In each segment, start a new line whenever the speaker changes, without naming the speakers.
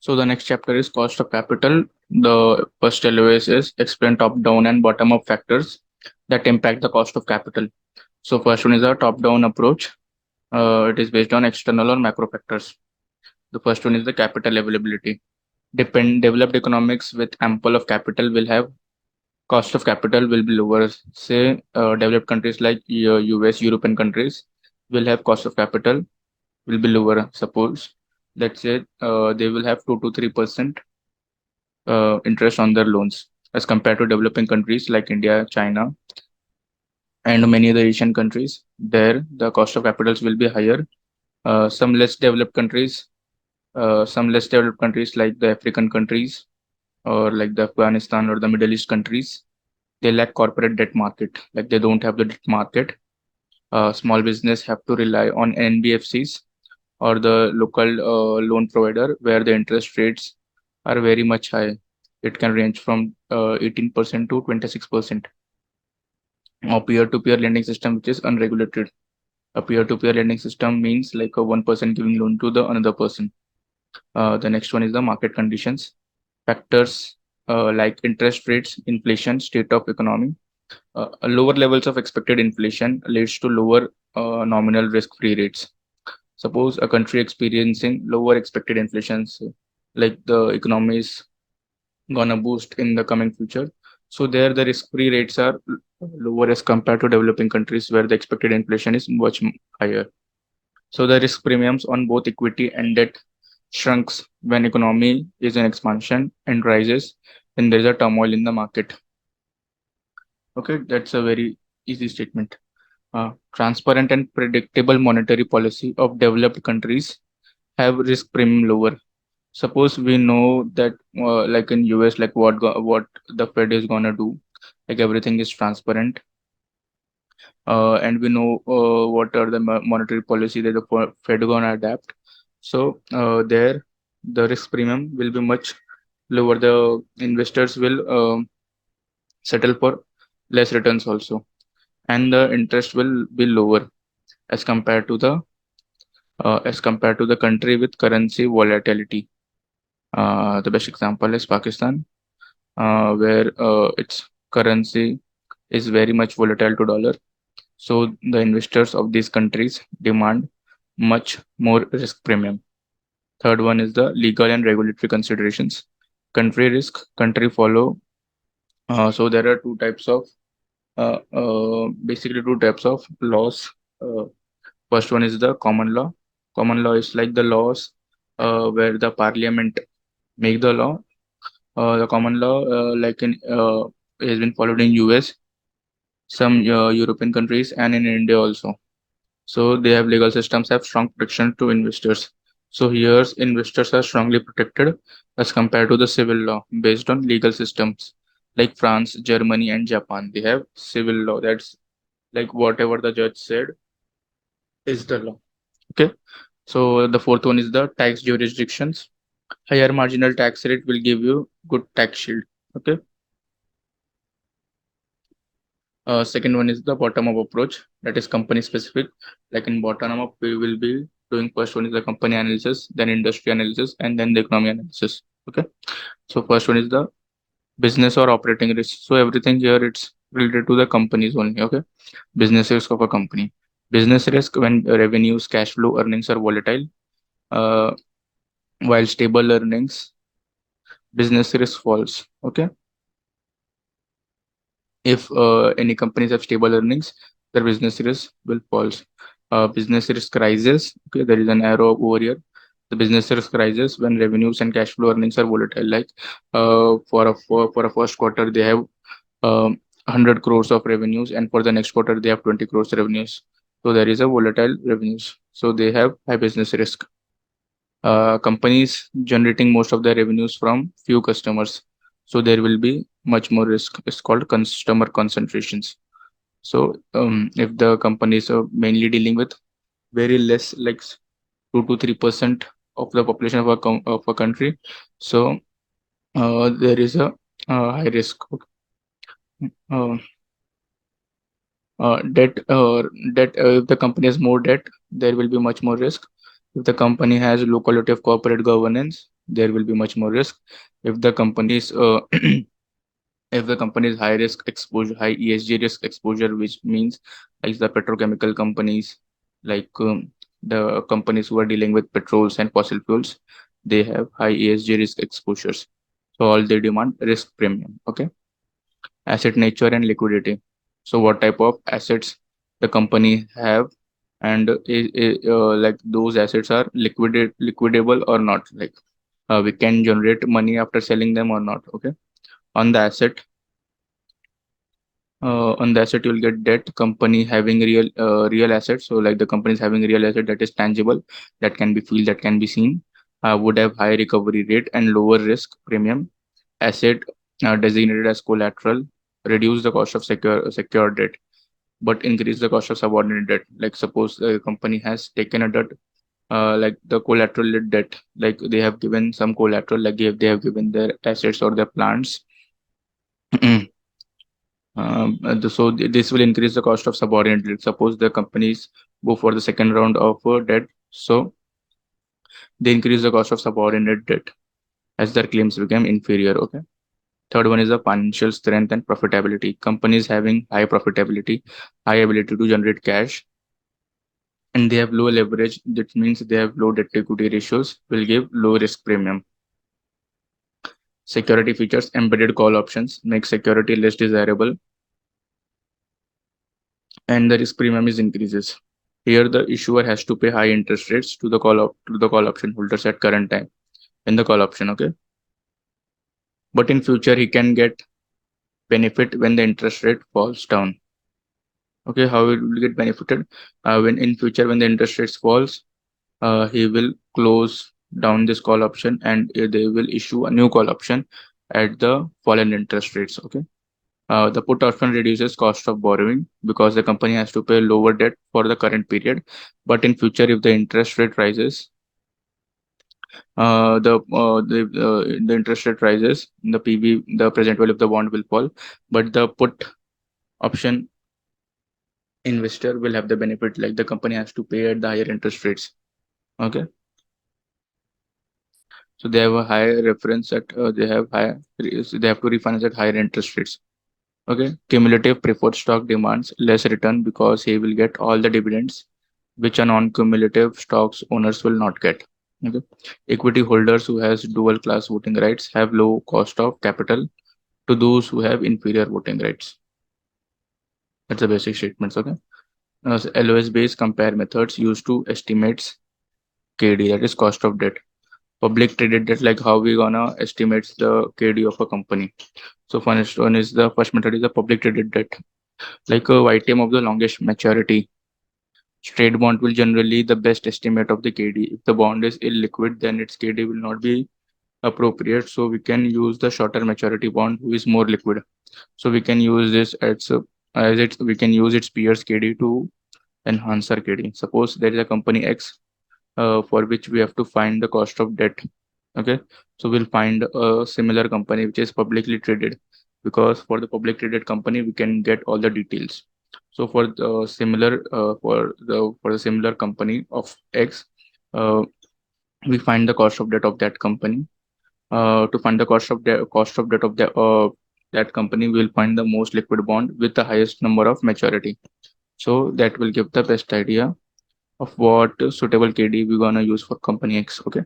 So the next chapter is cost of capital. The first LOS is explain top down and bottom up factors that impact the cost of capital. So first one is a top down approach. It is based on external or macro factors. The first one is the capital availability. Developed economics with ample of capital will have cost of capital will be lower. Say developed countries like US, European countries will have cost of capital will be lower. Suppose let's say they will have 2 to 3% interest on their loans as compared to developing countries like India, China, and many other Asian countries. There, the cost of capitals will be higher. Some less developed countries, some less developed countries like the African countries or like the Afghanistan or the Middle East countries, they lack corporate debt market. Like they don't have the debt market. Small business have to rely on NBFCs or the local loan provider where the interest rates are very much high. It can range from 18% to 26%. Or peer-to-peer lending system which is unregulated. A peer-to-peer lending system means like a one person giving loan to the another person. The next one is the market conditions. Factors like interest rates, inflation, state of economy. Lower levels of expected inflation leads to lower nominal risk-free rates. Suppose a country experiencing lower expected inflations, like the economy is gonna boost in the coming future. So there the risk-free rates are lower as compared to developing countries where the expected inflation is much higher. So the risk premiums on both equity and debt shrinks when economy is in expansion and rises when there is a turmoil in the market. Okay, that's a very easy statement. Transparent and predictable monetary policy of developed countries have risk premium lower. Suppose we know that like in US, like what the Fed is gonna do, like everything is transparent, and we know what are the monetary policy that the Fed gonna adapt. So there, the risk premium will be much lower. The investors will settle for less returns also, and the interest will be lower as compared to the country with currency volatility. The best example is Pakistan, where its currency is very much volatile to dollar. So the investors of these countries demand much more risk premium. Third one is the legal and regulatory considerations. Country risk, country follow. So there are basically two types of laws. Uh, First one is the common law. Common law is like the laws where the parliament make the law. The common law, has been followed in US, some European countries, and in India also. So they have legal systems have strong protection to investors. So here investors are strongly protected as compared to the civil law based on legal systems like France, Germany, and Japan. They have civil law. That's like whatever the judge said is the law. Okay. So the fourth one is the tax jurisdictions. Higher marginal tax rate will give you good tax shield. Okay. Second one is the bottom up approach, that is company specific. Like in bottom up, we will be doing first one is the company analysis, then industry analysis, and then the economy analysis. Okay. So first one is the business or operating risk. So everything here it's related to the companies only. Okay. Business risk of a company. Business risk when revenues, cash flow, earnings are volatile. Uh, while stable earnings, business risk falls. Okay. If any companies have stable earnings, their business risk will fall. Business risk rises. Okay, there is an arrow over here. The business risk rises when revenues and cash flow earnings are volatile. Like for a first quarter, they have 100 crores of revenues, and for the next quarter, they have 20 crores revenues. So there is a volatile revenues. So they have high business risk. Companies generating most of their revenues from few customers, so there will be much more risk. It's called customer concentrations. So if the companies are mainly dealing with very less, like 2 to 3% of the population of of a country, so there is a high risk. uh, debt, if the company has more debt, there will be much more risk. If the company has low quality of corporate governance, there will be much more risk. If the company's if the company is high risk exposure, high ESG risk exposure, which means like the petrochemical companies, like the companies who are dealing with petrols and fossil fuels, they have high ESG risk exposures. So all they demand risk premium. Okay, asset nature and liquidity. So what type of assets the company have, and like those assets are liquidable or not. Like we can generate money after selling them or not. Okay, on the asset on the asset you'll get debt. Company having real assets, so like the company is having real asset that is tangible, that can be feel, that can be seen, would have high recovery rate and lower risk premium. Asset designated as collateral reduce the cost of secure debt but increase the cost of subordinate debt. Like suppose a company has taken a debt, like the collateral debt, like they have given some collateral, like if they have given their assets or their plants. This will increase the cost of subordinate debt. Suppose the companies go for the second round of debt, so they increase the cost of subordinate debt as their claims become inferior. Okay. Third one is the financial strength and profitability. Companies having high profitability, high ability to generate cash, and they have low leverage. That means they have low debt to equity ratios. Will give low risk premium. Security features, embedded call options make security less desirable, and the risk premium is increases. Here, the issuer has to pay high interest rates to the call option holders at current time in the call option. Okay, but in future he can get benefit when the interest rate falls down. Okay, how it will get benefited? When in future when the interest rates falls, he will close down this call option and they will issue a new call option at the fallen interest rates. Okay. The put option reduces cost of borrowing because the company has to pay lower debt for the current period. But in future, if the interest rate rises, the interest rate rises, the PV, the present value of the bond will fall, but the put option investor will have the benefit, like the company has to pay at the higher interest rates. Okay, so they have a higher reference at they have to refinance at higher interest rates. Okay, cumulative preferred stock demands less return because he will get all the dividends which a non-cumulative stocks owners will not get. Okay, equity holders who has dual class voting rights have low cost of capital to those who have inferior voting rights. That's the basic statements. Okay, so LOS based compare methods used to estimates KD, that is cost of debt. Public traded debt, like how we gonna estimates the KD of a company. So first one is the first method is the public traded debt, like a YTM of the longest maturity. Straight bond will generally the best estimate of the KD. If the bond is illiquid, then its KD will not be appropriate. So we can use the shorter maturity bond who is more liquid. So we can use this as it we can use its peers KD to enhance our KD. Suppose there is a company X for which we have to find the cost of debt. Okay, so we'll find a similar company which is publicly traded, because for the public traded company we can get all the details. So for the similar for the similar company of X, uh, we find the cost of debt of that company. To find the cost of debt of that company, we will find the most liquid bond with the highest number of maturity. So that will give the best idea of what suitable KD we're gonna use for company X. Okay.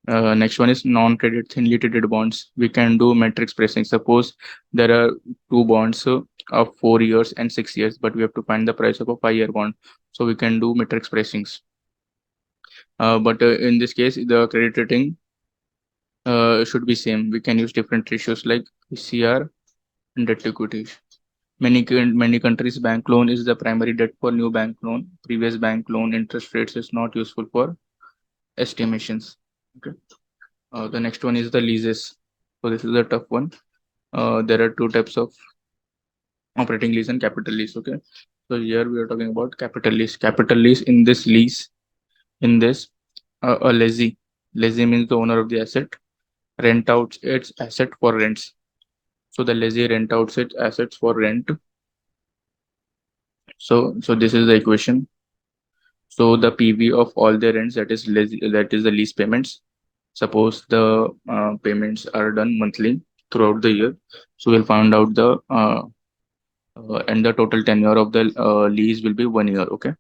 Next one is non-traded, thinly traded bonds. We can do matrix pricing. Suppose there are two bonds of 4 years and 6 years, but we have to find the price of a 5 year bond. So we can do matrix pricings. But in this case, the credit rating should be same. We can use different ratios like CR and debt to equity. Many countries bank loan is the primary debt for new bank loan. Previous bank loan interest rates is not useful for estimations. Okay. The next one is the leases. So this is a tough one. There are two types of operating lease and capital lease. Okay. So here we are talking about capital lease. Capital lease, in this, a lessee means the owner of the asset, rent out its asset for rents. So the lessee rent out its assets for rent. So this is the equation. So the PV of all the rents, that is the lease payments, Suppose the payments are done monthly throughout the year, so we'll find out the and the total tenure of the lease will be 1 year. Okay,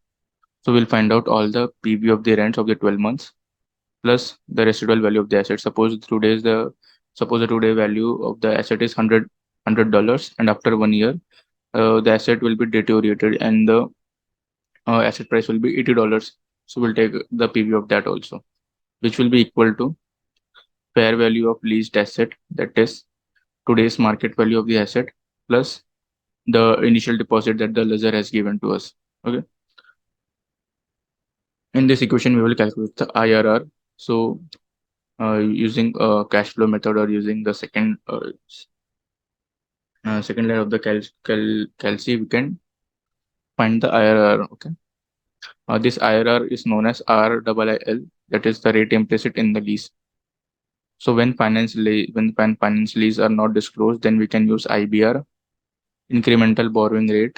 so we'll find out all the PV of the rents of the 12 months plus the residual value of the asset. Suppose the today value of the asset is $100, and after 1 year, the asset will be deteriorated and the asset price will be $80. So we'll take the PV of that also, which will be equal to fair value of leased asset, that is today's market value of the asset plus the initial deposit that the lessor has given to us. Okay. In this equation, we will calculate the IRR. So using a cash flow method or using the second layer of the calci, we can find the IRR. Okay. This IRR is known as RIIL, that is the rate implicit in the lease. So when finance lease are not disclosed, then we can use IBR, incremental borrowing rate.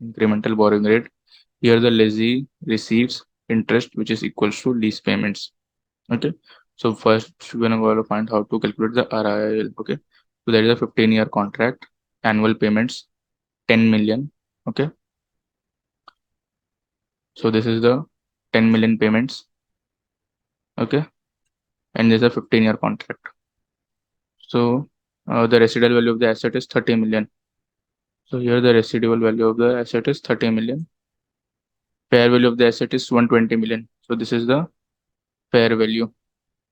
Incremental borrowing rate. Here the lessee receives interest which is equals to lease payments. Okay. So first we're gonna go to find how to calculate the RIIL. Okay. So there is a 15-year contract, annual payments 10 million. Okay. So this is the 10 million payments. Okay. And there's a 15-year contract. So the residual value of the asset is 30 million. So here the residual value of the asset is 30 million. Fair value of the asset is 120 million. So this is the fair value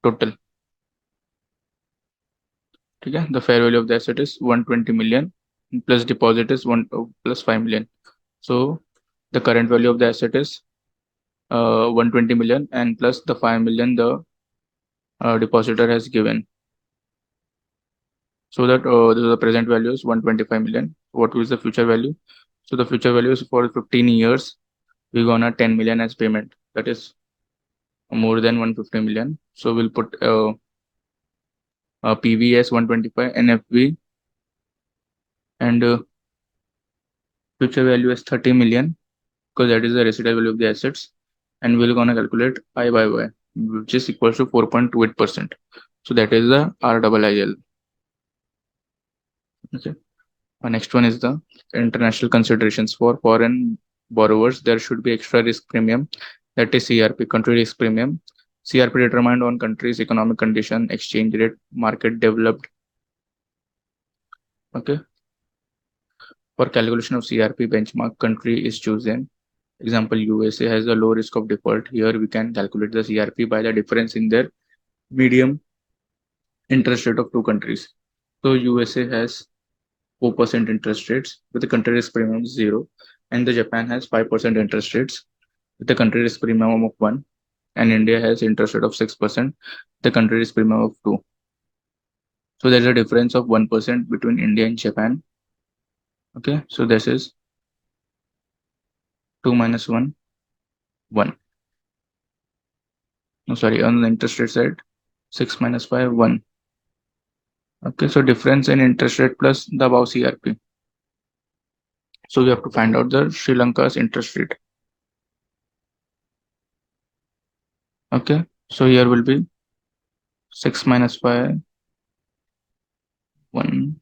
total. Okay. The fair value of the asset is 120 million plus deposit is 1 plus 5 million. So the current value of the asset is 120 million and plus the 5 million the depositor has given. So that the present value is 125 million. What is the future value? So the future value is for 15 years. We're gonna 10 million as payment. That is more than 150 million. So we'll put PV as 125 and FV and future value as 30 million because that is the residual value of the assets. And we're gonna calculate I by Y, which is equals to 4.28%. So that is the RIIL. Okay. Next one is the international considerations for foreign borrowers. There should be extra risk premium, that is CRP, country risk premium. CRP determined on country's economic condition, exchange rate, market developed. Okay. For calculation of CRP, benchmark country is chosen. Example, USA has a low risk of default. Here we can calculate the CRP by the difference in their medium interest rate of two countries. So USA has 4% interest rates with the country risk premium of 0, and the Japan has 5% interest rates with the country risk premium of 1, and India has interest rate of 6%, the country risk premium of 2. So there's a difference of 1% between India and Japan. Okay, so this is 2 minus 1, 1. No, sorry, on the interest rate side, 6 minus 5, 1. Okay, so difference in interest rate plus the above CRP. So we have to find out the Sri Lanka's interest rate. Okay, so here will be 6 minus 5, 1,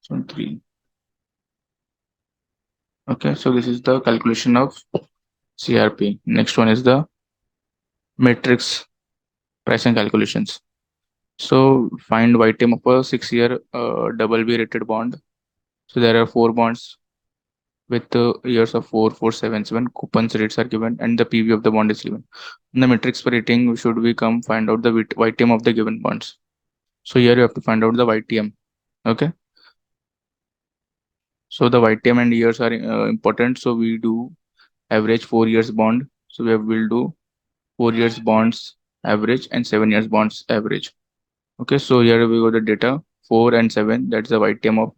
so 3. Okay, so this is the calculation of CRP. Next one is the matrix pricing calculations. So find YTM of a 6-year double B rated bond. So there are 4 bonds with years of 4, 4, 7, 7. Coupons rates are given and the PV of the bond is given. In the matrix for rating, should we come find out the YTM of the given bonds. So here you have to find out the YTM. Okay. So the YTM and years are important. So we do average 4 years bond. So will do 4 years bonds average and 7 years bonds average. Okay, so here we got the data 4 and 7. That's the YTM of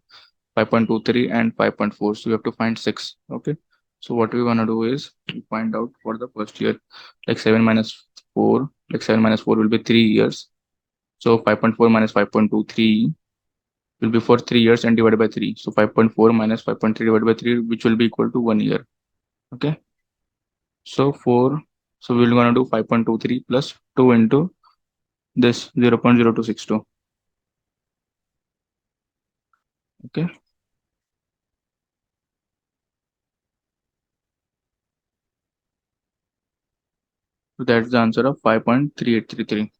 5.23 and 5.4. So we have to find 6. Okay, so what we want to do is to find out for the first year, like 7 minus 4, like 7 minus 4 will be 3 years. So 5.4 minus 5.23 will be for 3 years and divided by 3. So 5.4 minus 5.3 divided by 3, which will be equal to 1 year. Okay, so 4, so we're going to do 5.23 plus 2 into this 0.0262. Okay, so that's the answer of 5.3833.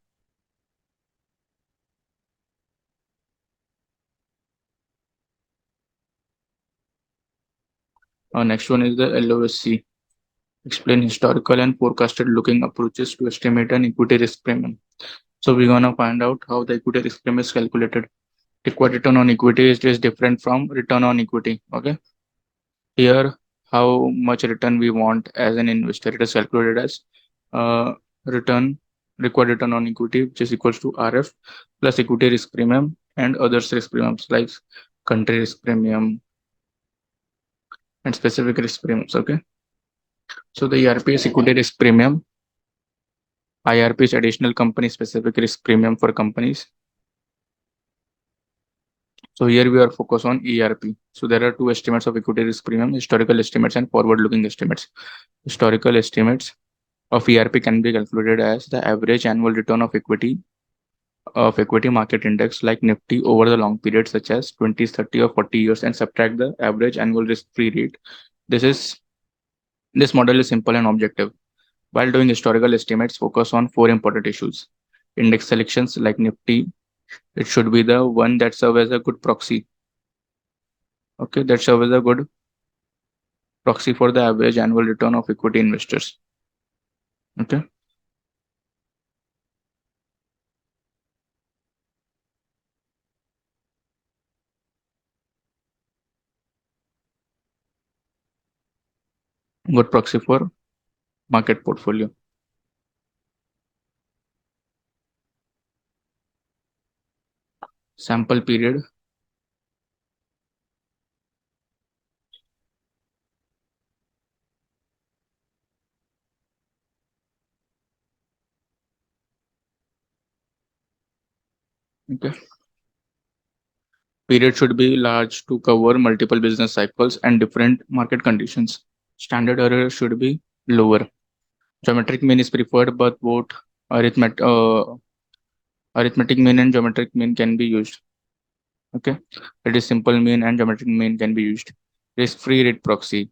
Next one is the LOSC. Explain historical and forecasted looking approaches to estimate an equity risk premium. So we're gonna find out how the equity risk premium is calculated. Required return on equity is different from return on equity. Okay, here how much return we want as an investor. It is calculated as uh, return required return on equity, which is equals to RF plus equity risk premium and others risk premiums like country risk premium and specific risk premiums. Okay, so the ERP is equity risk premium, IRP is additional company specific risk premium for companies. So here we are focused on ERP. So there are two estimates of equity risk premium: historical estimates and forward looking estimates. Historical estimates of ERP can be calculated as the average annual return of equity market index like Nifty over the long period such as 20, 30 or 40 years and subtract the average annual risk free rate. This is this model is simple and objective. While doing historical estimates, focus on four important issues. Index selections like Nifty, it should be the one that serves as a good proxy. Okay, that serves as a good proxy for the average annual return of equity investors. Okay, good proxy for market portfolio. Sample period. Okay, period should be large to cover multiple business cycles and different market conditions. Standard error should be lower. Geometric mean is preferred, but both arithmetic, arithmetic mean and geometric mean can be used. Okay, it is simple mean and geometric mean can be used. Risk-free rate proxy.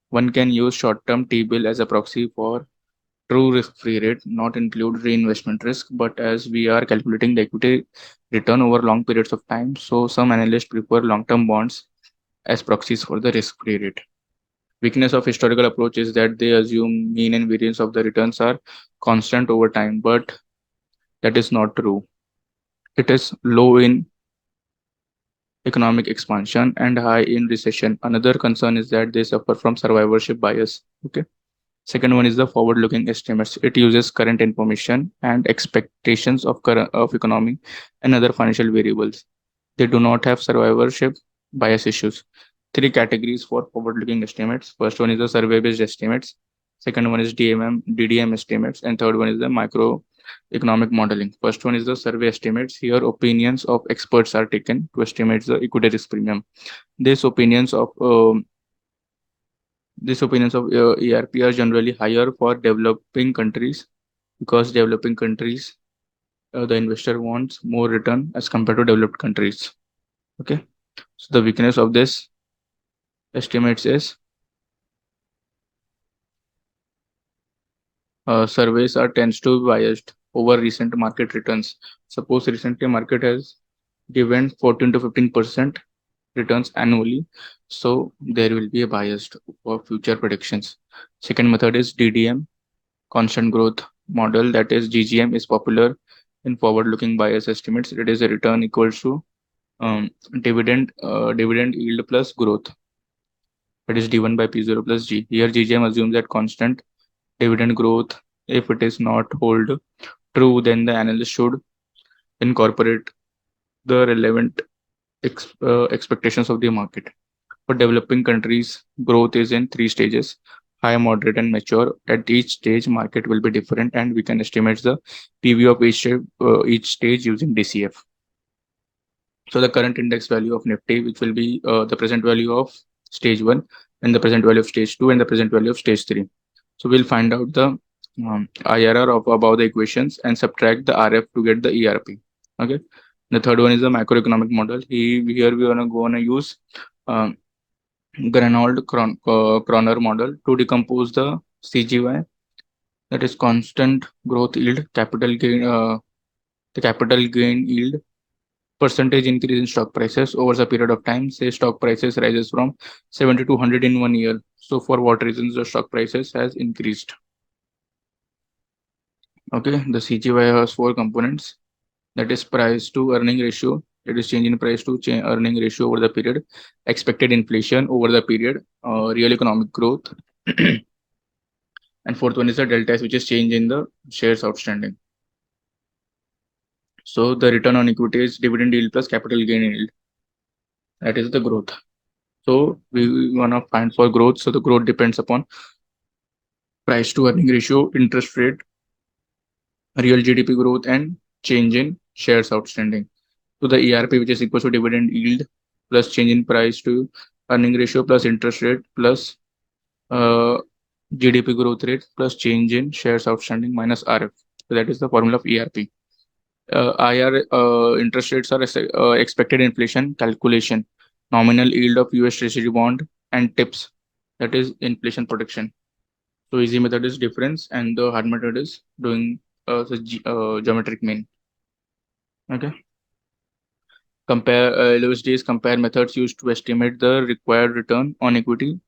One can use short-term T-bill as a proxy for true risk-free rate, not include reinvestment risk, but as we are calculating the equity return over long periods of time, so some analysts prefer long-term bonds as proxies for the risk-free rate. Weakness of historical approach is that they assume mean and variance of the returns are constant over time, but that is not true. It is low in economic expansion and high in recession. Another concern is that they suffer from survivorship bias. Okay. Second one is the forward-looking estimates. It uses current information and expectations of of economy and other financial variables. They do not have survivorship bias issues. Three categories for forward-looking estimates. First one is the survey-based estimates. Second one is DDM estimates, and third one is the microeconomic modeling. First one is the survey estimates. Here, opinions of experts are taken to estimate the equity risk premium. These opinions of ERP are generally higher for developing countries because developing countries, the investor wants more return as compared to developed countries. Okay, so the weakness of this estimates is surveys are tends to be biased over recent market returns. Suppose recently market has given 14 to 15% returns annually, so there will be a bias for future predictions. Second method is DDM, constant growth model, that is GGM is popular in forward-looking bias estimates. It is a return equals to dividend yield plus growth. That is D1 by P0 plus G. Here GGM assumes that constant dividend growth. If it is not hold true, then the analyst should incorporate the relevant expectations of the market. For developing countries, growth is in three stages: high, moderate, and mature. At each stage, market will be different, and we can estimate the PV of each stage using DCF. So the current index value of Nifty, which will be the present value of stage one, and the present value of stage two, and the present value of stage three. So we'll find out the IRR of above the equations and subtract the RF to get the ERP. Okay. The third one is the macroeconomic model. Here we are gonna use um, Kroner model to decompose the CGY, that is constant growth yield, the capital gain yield, percentage increase in stock prices over the period of time. Say stock prices rises from 70 to 100 in 1 year. So for what reasons the stock prices has increased? Okay, the CGY has four components. That is price to earning ratio. It is change in price to earning ratio over the period, expected inflation over the period, real economic growth, and fourth one is the delta S, which is change in the shares outstanding. So the return on equity is dividend yield plus capital gain yield. That is the growth. So we wanna find for growth. So the growth depends upon price to earning ratio, interest rate, real GDP growth, and change in shares outstanding. So the ERP, which is equal to dividend yield plus change in price to earning ratio plus interest rate plus uh, GDP growth rate plus change in shares outstanding minus RF. So that is the formula of ERP. IR interest rates are expected inflation calculation, nominal yield of US Treasury bond, and TIPS, that is inflation protection. So easy method is difference, and the hard method is doing geometric mean. Okay. Compare LOSD is compare methods used to estimate the required return on equity,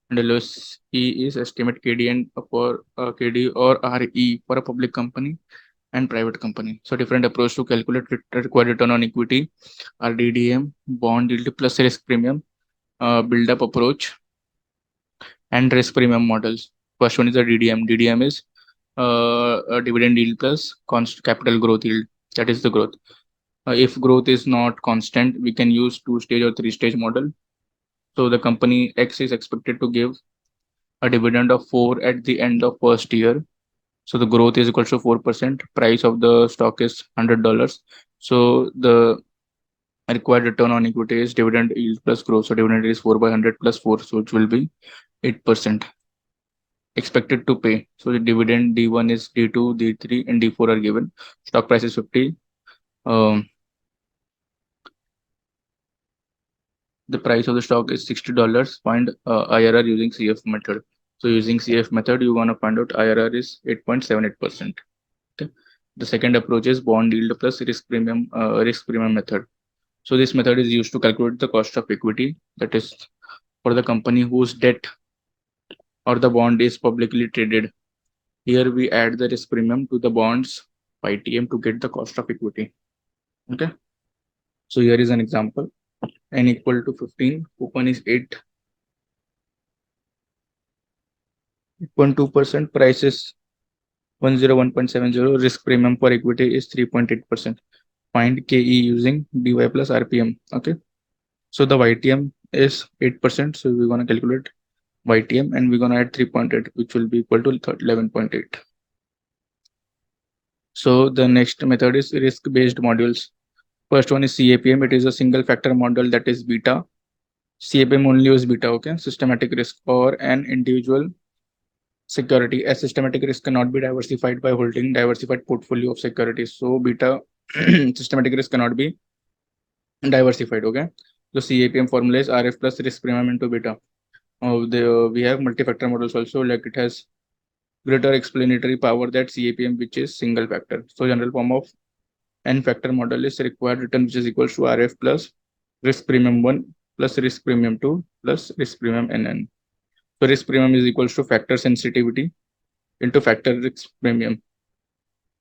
and LOSE is estimate KD and for KD or RE for a public company and private company. So different approach to calculate required return on equity are DDM, bond yield plus risk premium, build up approach, and risk premium models. First one is the DDM. DDM is a dividend yield plus constant capital growth yield. That is the growth. If growth is not constant, we can use two-stage or three-stage model. So the company X is expected to give a dividend of 4 at the end of first year. So the growth is equal to 4%. Price of the stock is $100. So the required return on equity is dividend yield plus growth. So dividend is 4 by 100 plus 4. So it will be 8% expected to pay. So the dividend D1 is D2, D3, and D4 are given. Stock price is 50. Um, the price of the stock is $60. Find IRR using CF method. So using CF method, you want to find out IRR is 8.78%. Okay. The second approach is bond yield plus risk premium method. So this method is used to calculate the cost of equity, that is for the company whose debt or the bond is publicly traded. Here we add the risk premium to the bonds YTM to get the cost of equity. Okay. So here is an example. N equal to 15, coupon is 8.2%, price is 101.70, risk premium for equity is 3.8%. Find KE using DY plus RPM. Okay. So the YTM is 8%. So we're going to calculate YTM and we're going to add 3.8, which will be equal to 11.8. So the next method is risk-based modules. First one is CAPM. It is a single factor model, that is beta. CAPM only use beta, okay? Systematic risk or an individual security. A systematic risk cannot be diversified by holding diversified portfolio of securities. So beta systematic risk cannot be diversified, okay? So CAPM formula is RF plus risk premium into beta. We have multi-factor models also, like it has greater explanatory power that CAPM, which is single factor. So general form of n factor model is required return, which is equal to RF plus risk premium 1 plus risk premium 2 plus risk premium nn. So risk premium is equal to factor sensitivity into factor risk premium.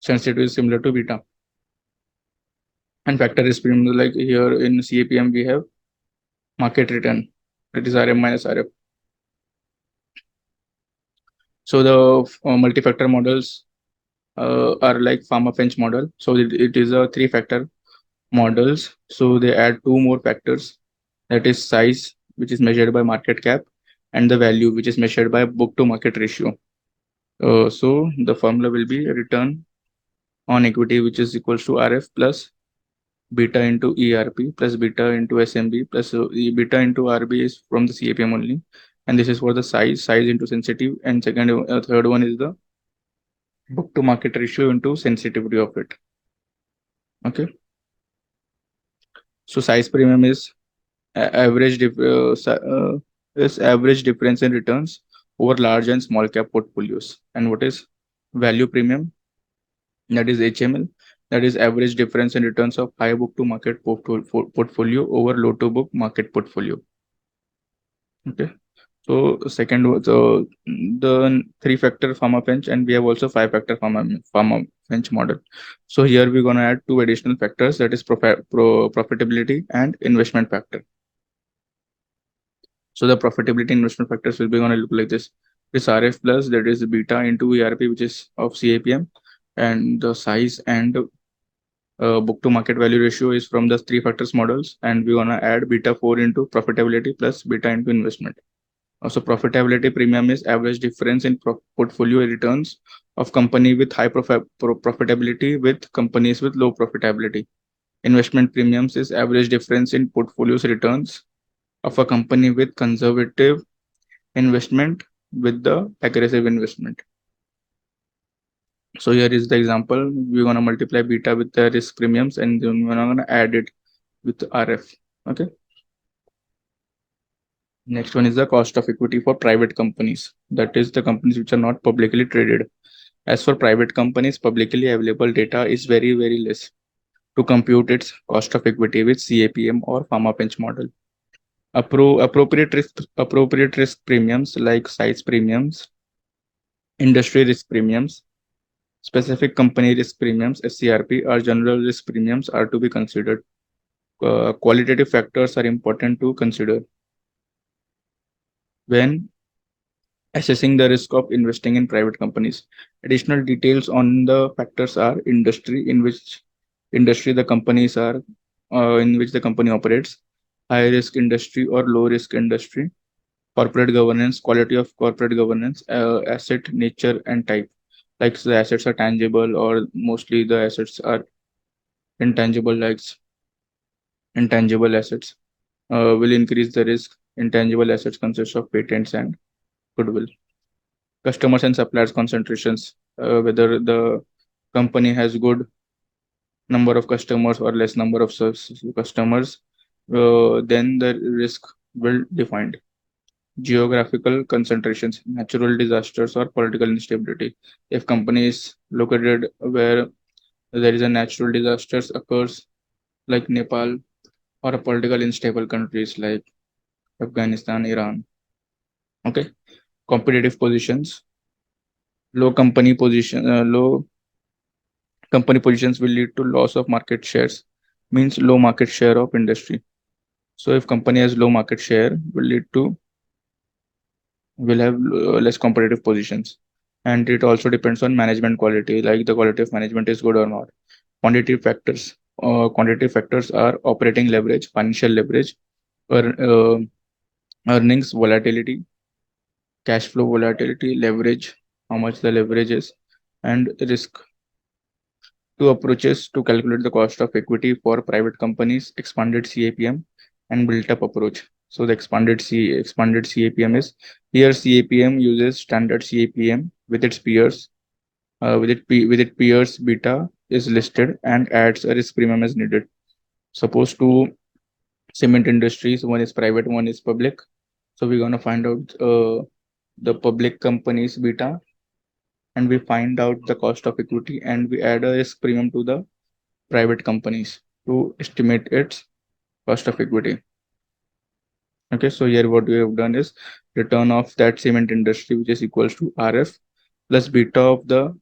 Sensitivity is similar to beta. And factor risk premium, like here in CAPM, we have market return, that is RM minus RF. So the multi-factor models are like pharma bench model. So it is a three-factor models. So they add two more factors, that is size, which is measured by market cap, and the value, which is measured by book to market ratio. So the formula will be return on equity, which is equals to RF plus beta into ERP plus beta into SMB plus beta into RB is from the CAPM only. And this is for the size into sensitive. And third one is the book to market ratio into sensitivity of it. Okay. So size premium is is average difference in returns over large and small cap portfolios. And what is value premium? That is HML. That is average difference in returns of high book to market portfolio over low to book market portfolio. Okay. So second was the three factor pharma bench, and we have also five factor pharma bench model. So here we're gonna add two additional factors, that is profitability and investment factor. So the profitability investment factors will be gonna look like this. This RF plus, that is beta into ERP, which is of CAPM, and the size and book to market value ratio is from the three factors models, and we're gonna add beta 4 into profitability plus beta into investment. Also, profitability premium is average difference in portfolio returns of company with high profitability with companies with low profitability. Investment premiums is average difference in portfolio's returns of a company with conservative investment with the aggressive investment. So here is the example. We're gonna multiply beta with the risk premiums, and then we're gonna add it with RF. Okay. Next one is the cost of equity for private companies. That is the companies which are not publicly traded. As for private companies, publicly available data is very, very less to compute its cost of equity with CAPM or pharma bench model. Appropriate risk premiums like size premiums, industry risk premiums, specific company risk premiums (SCRP) or general risk premiums are to be considered. Qualitative factors are important to consider when assessing the risk of investing in private companies. Additional details on the factors are industry the companies are in which the company operates, high risk industry or low risk industry, corporate governance, quality of corporate governance, asset nature and type. Like the assets are tangible or mostly the assets are intangible, like intangible assets will increase the risk. Intangible assets consist of patents and goodwill. Customers and suppliers concentrations, whether the company has good number of customers or less number of customers, then the risk will defined. Geographical concentrations, natural disasters or political instability. If company is located where there is a natural disasters occurs, like Nepal, or a political unstable countries like Afghanistan, Iran. Okay. Competitive positions, low company positions will lead to loss of market shares, means low market share of industry. So if company has low market share, will have less competitive positions. And it also depends on management quality, like the quality of management is good or not. Quantitative factors are operating leverage, financial leverage, or earnings volatility, cash flow volatility, leverage, how much the leverage is, and risk. Two approaches to calculate the cost of equity for private companies: expanded CAPM and built-up approach. So the expanded CAPM is, here CAPM uses standard CAPM with its peers. With its peers, beta is listed and adds a risk premium as needed. Suppose two cement industries, one is private, one is public. So we're gonna find out the public company's beta, and we find out the cost of equity, and we add a risk premium to the private companies to estimate its cost of equity. Okay, so here what we have done is return of that cement industry, which is equals to RF plus beta of the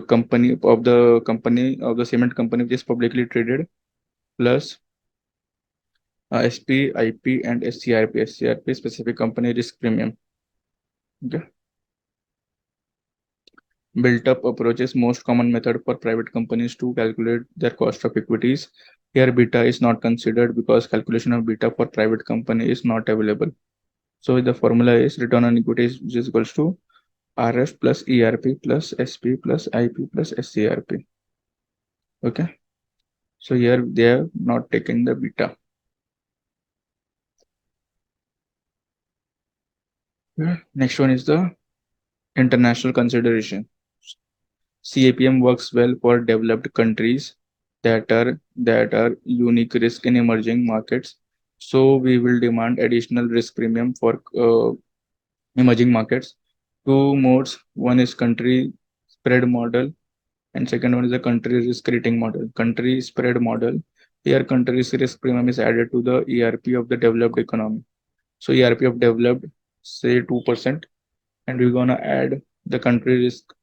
company of the cement company, which is publicly traded, plus SP, IP, and SCRP. SCRP specific company risk premium. Okay. Built up approaches, most common method for private companies to calculate their cost of equities. Here beta is not considered because calculation of beta for private company is not available. So the formula is return on equity which is equals to RF plus ERP plus SP plus IP plus SCRP. Okay. So here they have not taken the beta. Yeah. Next one is the international consideration. CAPM works well for developed countries that are unique risk in emerging markets. So we will demand additional risk premium for emerging markets. Two modes: one is country spread model, and second one is a country risk rating model. Country spread model, here country's risk premium is added to the ERP of the developed economy. So ERP of developed, say 2%, and we're gonna add the country risk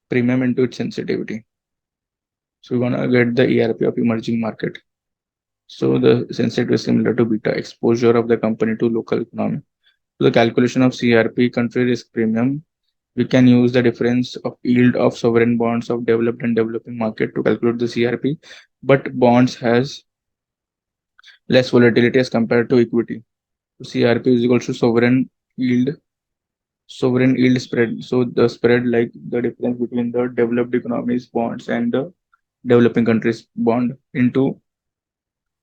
premium into its sensitivity. So we're gonna get the ERP of emerging market. So the sensitivity is similar to beta exposure of the company to local economy. So the calculation of CRP, country risk premium, we can use the difference of yield of sovereign bonds of developed and developing market to calculate the CRP. But bonds has less volatility as compared to equity. So CRP is equal to yield, sovereign yield spread. So the spread, like the difference between the developed economies bonds and the developing countries bond, into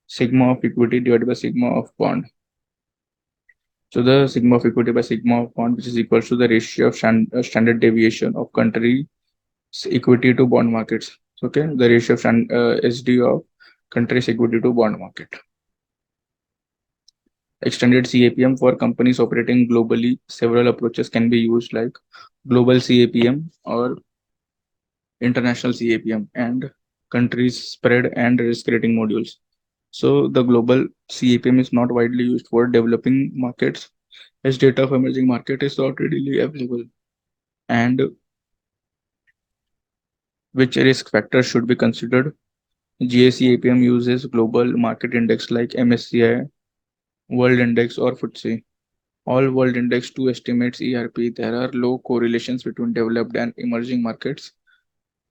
sigma of equity divided by sigma of bond. So the sigma of equity by sigma of bond, which is equal to the ratio of standard deviation of country equity to bond markets. So, okay, the ratio of SD of country's equity to bond market. Extended CAPM for companies operating globally. Several approaches can be used, like global CAPM or international CAPM, and countries spread and risk rating modules. So the global CAPM is not widely used for developing markets, as data of emerging market is not readily available. And which risk factors should be considered? GACAPM uses global market index like MSCI, World Index, or FTSE. All World Index to estimates ERP. There are low correlations between developed and emerging markets,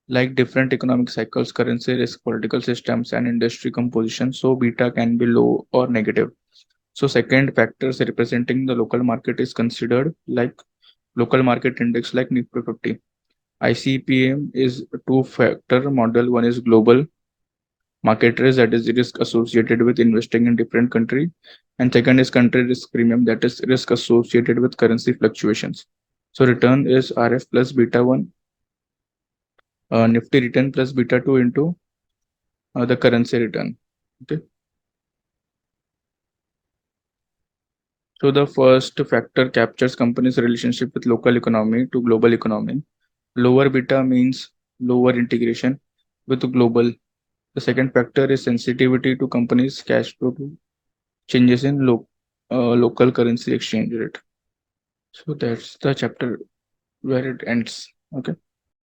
like different economic cycles, currency risk, political systems, and industry composition. So beta can be low or negative. So second factors representing the local market is considered, like local market index like Nifty 50. ICPM is a two-factor model. One is global market risk, that is the risk associated with investing in different country, and second is country risk premium, that is risk associated with currency fluctuations. So return is RF plus beta 1, Nifty return plus beta 2 into the currency return. Okay. So the first factor captures company's relationship with local economy to global economy. Lower beta means lower integration with the global. The second factor is sensitivity to companies' cash flow to changes in local currency exchange rate. So that's the chapter where it ends. Okay.